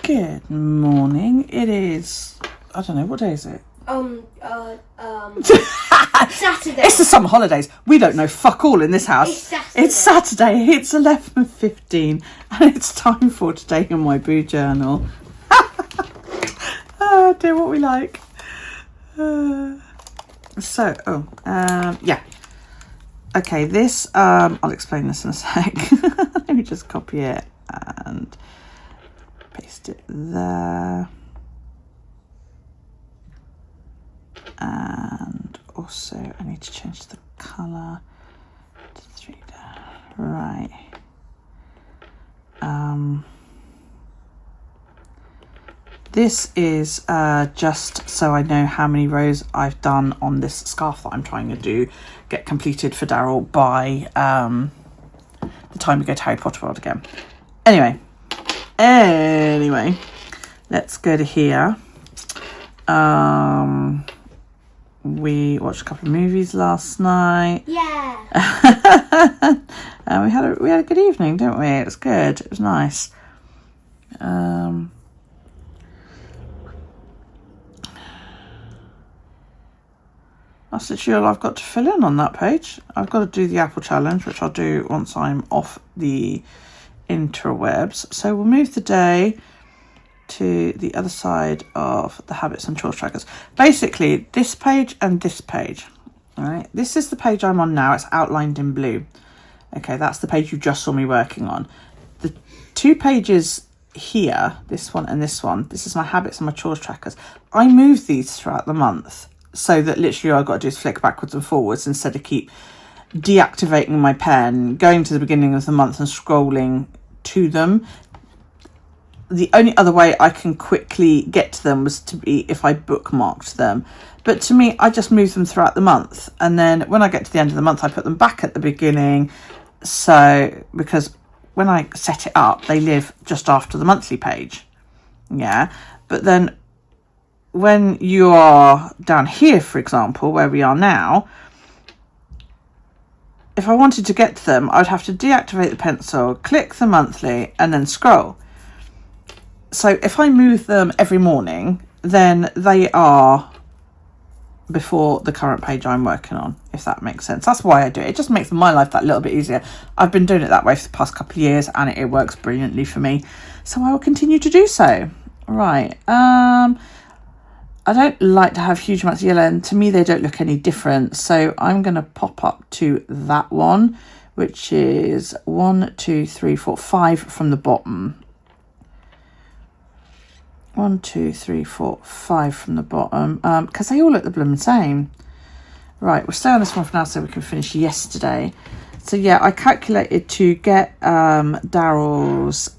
Good morning. It is, I don't know, what day is it? Saturday. It's the summer holidays. We don't know fuck all in this house. It's Saturday. It's 11:15 and it's time for Today in My Boo Journal. Oh dear, what we like. Yeah. Okay, this, I'll explain this in a sec. Let me just copy it and paste it there. And also I need to change the colour to 3 down. Right. This is just so I know how many rows I've done on this scarf that I'm trying to get completed for Daryl by the time we go to Harry Potter World again. Anyway, let's go to here. We watched a couple of movies last night. Yeah. And we had a good evening, didn't we? It was good. It was nice. That's literally all I've got to fill in on that page. I've got to do the Apple challenge, which I'll do once I'm off the interwebs. So we'll move the day to the other side of the habits and chores trackers. Basically, this page and this page. All right, this is the page I'm on now. It's outlined in blue. Okay, that's the page you just saw me working on. The two pages here, this one and this one, this is my habits and my chores trackers. I move these throughout the month so that literally all I've got to do is flick backwards and forwards instead of keep deactivating my pen, going to the beginning of the month and scrolling to them. The only other way I can quickly get to them was to be if I bookmarked them. But to me, I just move them throughout the month. And then when I get to the end of the month, I put them back at the beginning. So, because when I set it up, they live just after the monthly page. Yeah. But then when you are down here, for example, where we are now, if I wanted to get to them, I'd have to deactivate the pencil, click the monthly, and then scroll. So if I move them every morning, then they are before the current page I'm working on, if that makes sense. That's why I do it. It just makes my life that little bit easier. I've been doing it that way for the past couple of years and it works brilliantly for me. So I will continue to do so. Right. I don't like to have huge amounts of yellow, and to me they don't look any different. So I'm going to pop up to that one, which is 1, 2, 3, 4, 5 from the bottom. 1, 2, 3, 4, 5 from the bottom, because they all look the blooming same. Right, we'll stay on this one for now so we can finish yesterday. So yeah, I calculated to get Daryl's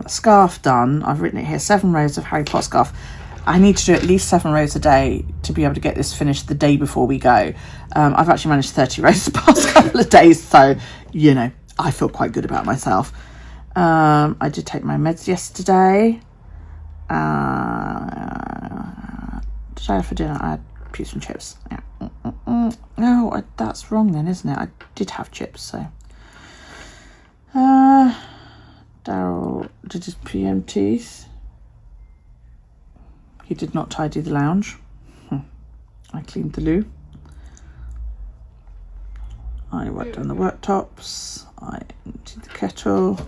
scarf done. I've written it here, 7 rows of Harry Potter scarf. I need to do at least 7 rows a day to be able to get this finished the day before we go. I've actually managed 30 rows the past couple of days, so, you know, I feel quite good about myself. I did take my meds yesterday. Did I have for dinner? I had peas and chips. Yeah. No, that's wrong then, isn't it? I did have chips, so. Daryl did his PM teeth. He did not tidy the lounge. I cleaned the loo. I wiped down the worktops. I emptied the kettle.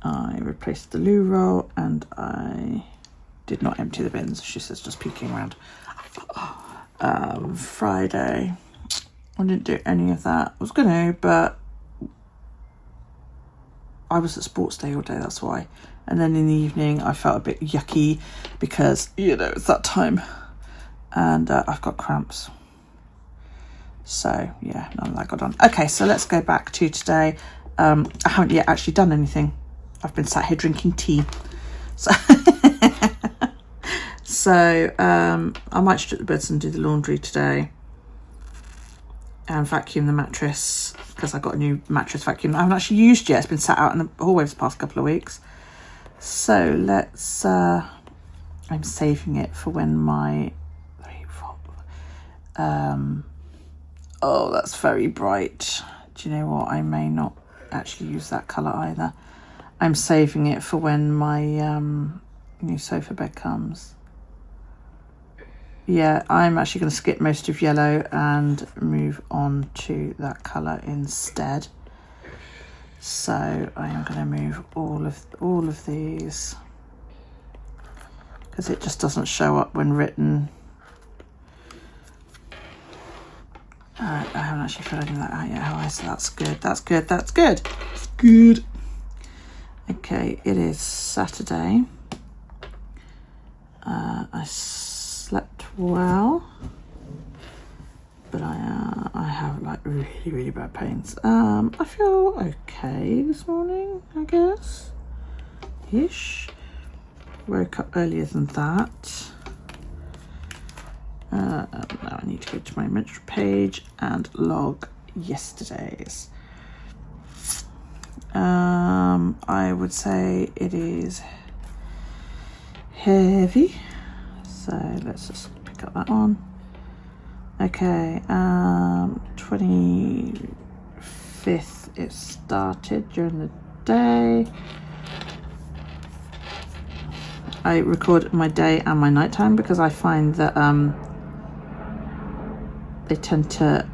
I replaced the loo roll and I did not empty the bins. She says just peeking around. Friday, I didn't do any of that. I was going to, but I was at sports day all day, that's why. And then in the evening, I felt a bit yucky because, you know, it's that time. And I've got cramps. So, yeah, none of that got done. Okay, so let's go back to today. I haven't yet actually done anything. I've been sat here drinking tea. So, I might strip the beds and do the laundry today. And vacuum the mattress because I got a new mattress vacuum I haven't actually used yet. It's been sat out in the hallway for the past couple of weeks. So let's I'm saving it for when my oh, that's very bright. Do you know what? I may not actually use that colour either. I'm saving it for when my new sofa bed comes. Yeah, I'm actually going to skip most of yellow and move on to that colour instead. So I am going to move all of these, because it just doesn't show up when written. I haven't actually filled any of that out yet, have I? So that's good. That's good. That's good. It's good. Okay, it is Saturday. I slept well, but I have like really bad pains. I feel okay this morning, I guess, ish. Woke up earlier than that. Now I need to go to my inventory page and log yesterday's. I would say it is heavy, so let's just pick up that one. Okay, 25th it started during the day. I record my day and my nighttime because I find that they tend to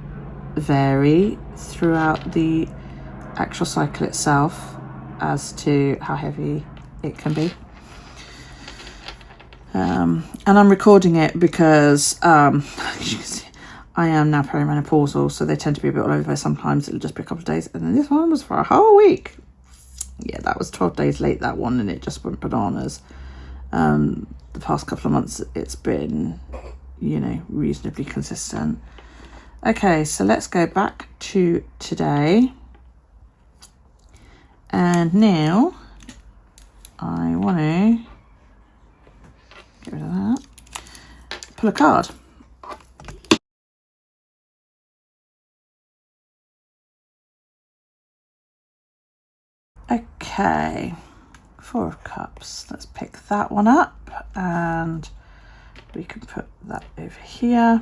vary throughout the actual cycle itself as to how heavy it can be. And I'm recording it because as you can see, I am now perimenopausal, so they tend to be a bit all over. Sometimes it'll just be a couple of days, and then this one was for a whole week. Yeah, that was 12 days late, that one, and it just went bananas. The past couple of months it's been, you know, reasonably consistent. Okay, so let's go back to today. And now I want to get rid of that. Pull a card. Okay, 4 of Cups. Let's pick that one up and we can put that over here.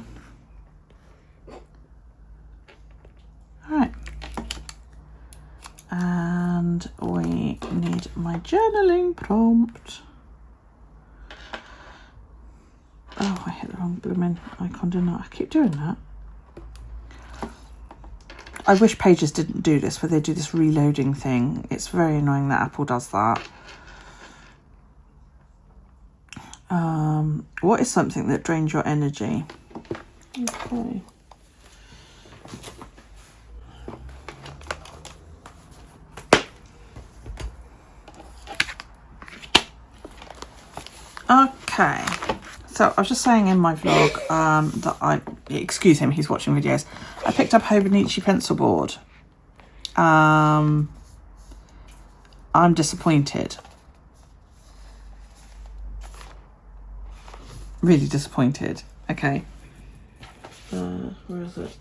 All right. And we need my journaling prompt. Oh, I hit the wrong blooming icon, didn't I? I keep doing that. I wish Pages didn't do this, where they do this reloading thing. It's very annoying that Apple does that. What is something that drains your energy? Okay. Okay, so I was just saying in my vlog that excuse him, he's watching videos. I picked up Hobonichi pencil board. I'm disappointed. Really disappointed. Okay. Where is it?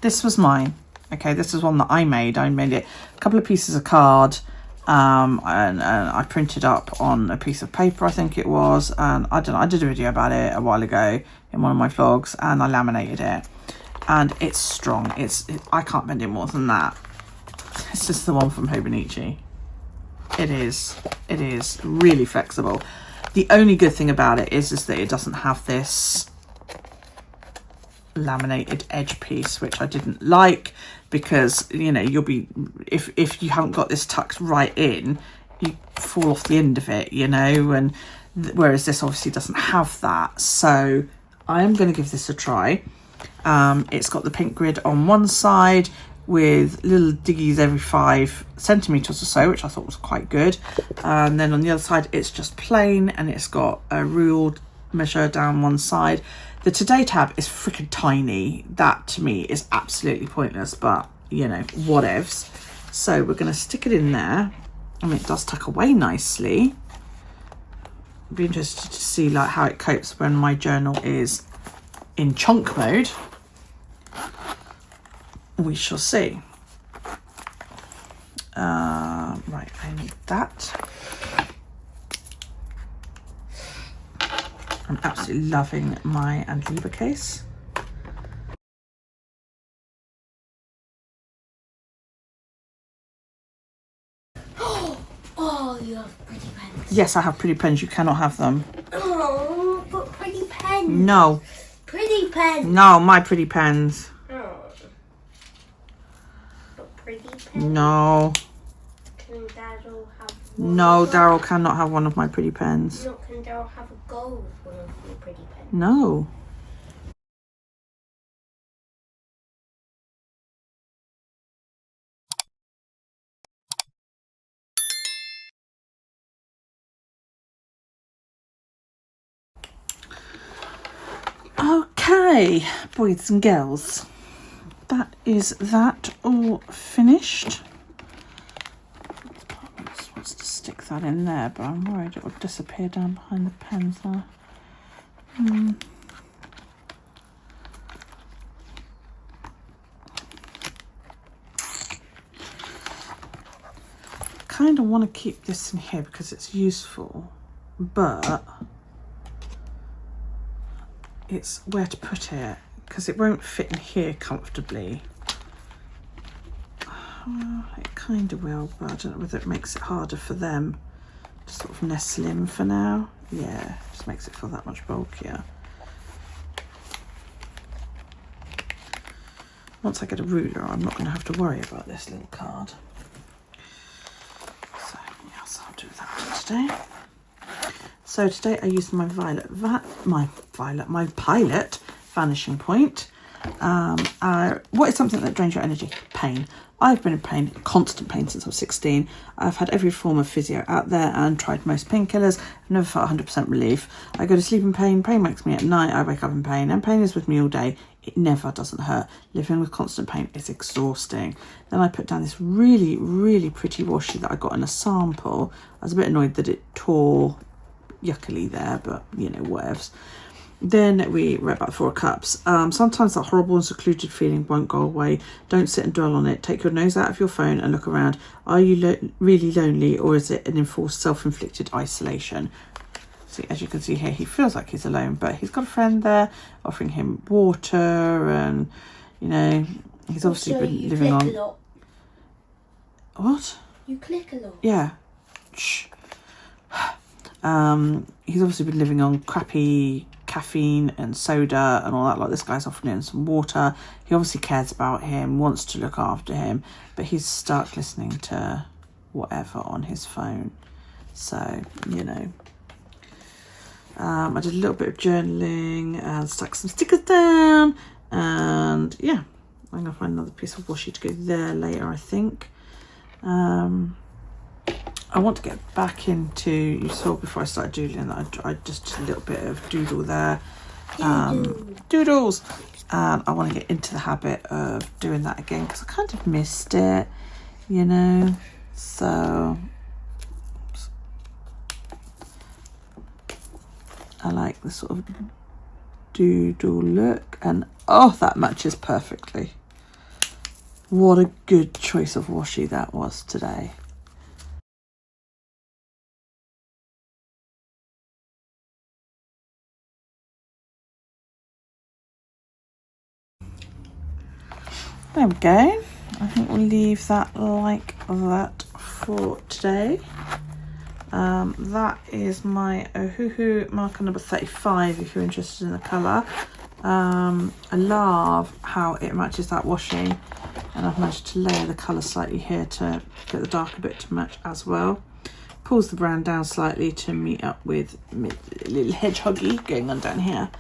This was mine. Okay, this is one that I made. I made it a couple of pieces of card. And I printed up on a piece of paper, I think it was, and I don't know, I did a video about it a while ago in one of my vlogs, and I laminated it, and it's strong. I can't bend it more than that. This is the one from Hobonichi. It is really flexible. The only good thing about it is that it doesn't have this laminated edge piece, which I didn't like, because, you know, you'll be, if you haven't got this tucked right in, you fall off the end of it, you know, and whereas this obviously doesn't have that. So I am going to give this a try. It's got the pink grid on one side with little diggies every 5 centimeters or so, which I thought was quite good, and then on the other side it's just plain, and it's got a ruled measure down one side. The Today tab is freaking tiny. That to me is absolutely pointless, but you know, whatevs. So we're going to stick it in there. I mean, it does tuck away nicely. I'd be interested to see like how it copes when my journal is in chunk mode. We shall see. Right, I need that. I'm absolutely loving my Antiba case. you have pretty pens. Yes, I have pretty pens. You cannot have them. Oh, but pretty pens. No. Pretty pens. No, my pretty pens. Oh. But pretty pens. No. Can Daryl have one? No, Daryl cannot have one of my pretty pens. No, can Daryl have a go with one of your pretty pens? No. Okay, boys and girls, that is that all finished. Just wants to stick that in there, but I'm worried it will disappear down behind the pens there. Kind of want to keep this in here because it's useful, but it's where to put it because it won't fit in here comfortably. Well, it kind of will, but I don't know whether it makes it harder for them to sort of nestle in for now. Yeah, just makes it feel that much bulkier. Once I get a ruler, I'm not going to have to worry about this little card. So yes, I'll do that today. So today I used my my Pilot vanishing point. What is something that drains your energy? Pain. I've been in pain, constant pain since I was 16. I've had every form of physio out there and tried most painkillers. I've never felt 100% relief. I go to sleep in pain. Pain wakes me at night. I wake up in pain, and pain is with me all day. It never doesn't hurt. Living with constant pain is exhausting. Then I put down this really, really pretty washi that I got in a sample. I was a bit annoyed that it tore yuckily there, but you know, whatevs. Then we read about 4 cups. Sometimes that horrible and secluded feeling won't go away. Don't sit and dwell on it. Take your nose out of your phone and look around. Are you really lonely, or is it an enforced self-inflicted isolation? See, as you can see here, he feels like he's alone, but he's got a friend there offering him water, and you know, he's obviously been living on. A lot. What? You click a lot. Yeah. Shh. He's obviously been living on crappy caffeine and soda and all that. Like, this guy's offering him some water. He obviously cares about him, wants to look after him, but he's stuck listening to whatever on his phone. So, you know. I did a little bit of journaling and stuck some stickers down, and yeah, I'm gonna find another piece of washi to go there later, I think. I want to get back into, you saw before I started doodling that I just a little bit of doodle there. Doodles. And I want to get into the habit of doing that again because I kind of missed it, you know. So I like the sort of doodle look, and oh, that matches perfectly. What a good choice of washi that was today. There we go. I think we'll leave that like that for today. That is my Ohuhu marker number 35 if you're interested in the colour. I love how it matches that washi, and I've managed to layer the colour slightly here to get the darker bit to match as well. Pulls the brown down slightly to meet up with a little hedgehoggy going on down here.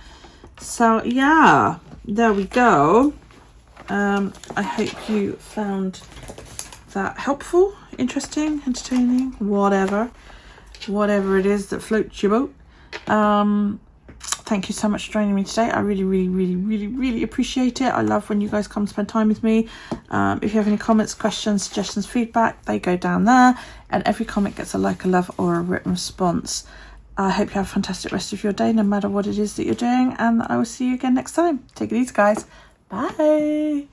So yeah, there we go. I hope you found that helpful, interesting, entertaining, whatever it is that floats your boat. Thank you so much for joining me today. I really appreciate it. I love when you guys come spend time with me. If you have any comments, questions, suggestions, feedback, they go down there, and every comment gets a like, a love, or a written response. I hope you have a fantastic rest of your day, no matter what it is that you're doing, and I will see you again next time. Take it easy, guys. Bye.